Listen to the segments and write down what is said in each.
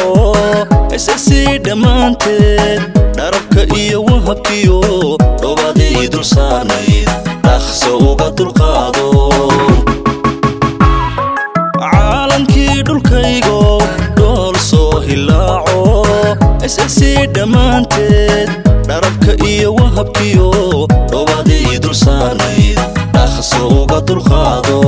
hilaaco SSC dhammaanteed dharabka iyo wahabkiyo dhoobadii dul saarnayd dhaqso uga dulqaado caalamkii dhulkaygo dhool soo hilaaco SSC dhammaanteed dharabka iyo wahabkiyo dhoobadii dul saarnayd dhaqso uga dulqaado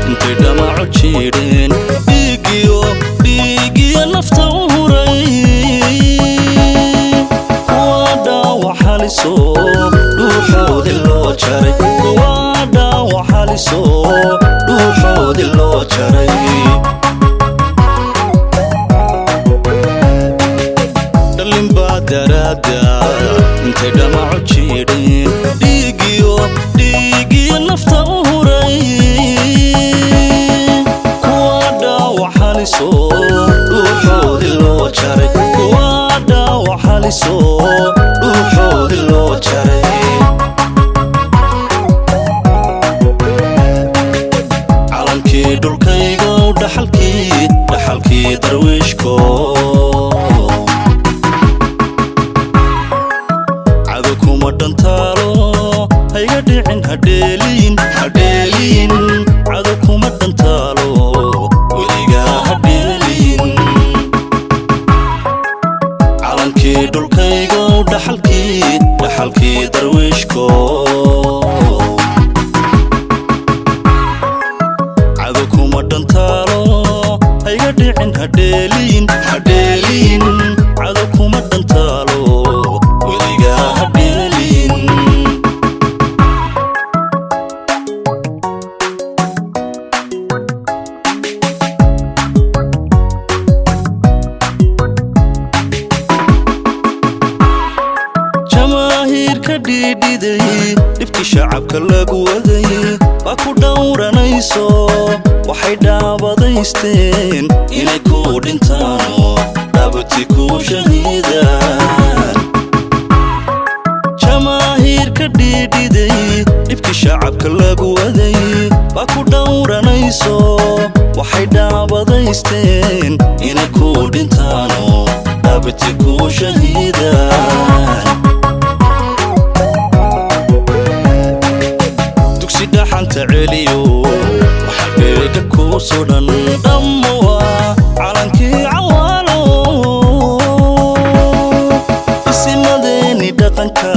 intay dhamaco jiidheen dhiigiyo nafta u huray kuwa dhaawac haliso dhuuxoodii loo jaray kuwa dhaawac haliso dhuuxoodii loo jaray dhalin baa daraada intay dhamaco jiidheen dhiigiyo nafta u huray kuwa dhaawac haliso dhuuxoodii loo jaray kuwa dhaawac haliso dhuuxoodii loo jaray calankii dhulkaygo dhaxalkii darwiishko cado kuma dhantaalo hayga dhicin hadheeliin cado kuma dhantaalo weligaa hadheeliin calankii dhulkaygo dhaxalkii darwiishko cado kuma dhantaalo hayga dhicin hadheeliin cado kuma dhantaalo weligaa hadheeliin jamaahiirka dhiidhiday dhibkii shacabka lagu waday baa ku dhowranayso waxay dhaabadaysteen inay ku dhintaano dhabti ku shahiidaan jamaahiirka dhiidhiday dhibkii shacabka lagu waday baa ku dhowranayso waxay dhaabadaysteen inay ku dhintaano dhabti ku shahiidaan dugsi dhaxanta celiyo waxa beega ku sudan dhammuwa calankii cawaalo isimadeeni dhaqanka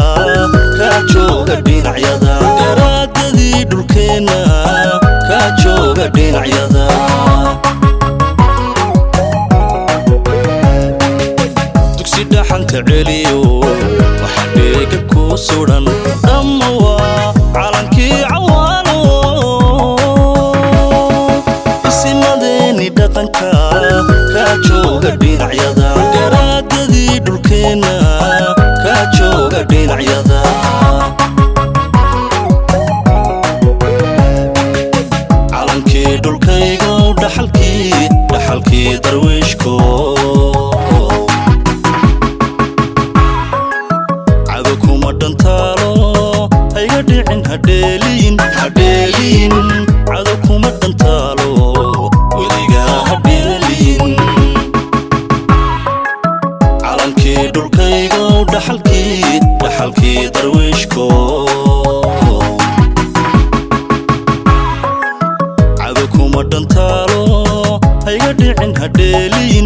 kaa jooga dhinacyada garaadadii dhulkeenna kaa jooga dhinacyada dugsi dhaxanta celiyo waxa beega ku sudan dhammuwa calankii cawaalo isimadeeni dhaqanka kaa jooga dhinacyada garaadadii dhulkeenna kaa jooga dhinacyada calankii dhulkaygo dhaxalkii darwiishko cado kuma dhantaalo hayga dhicin hadheeliin cado kuma dhantaalo weligaa hadheeliin calankii dhulkaygo dhaxalkii darwiishko cado kuma dhantaalo hayga dhicin hadheeliin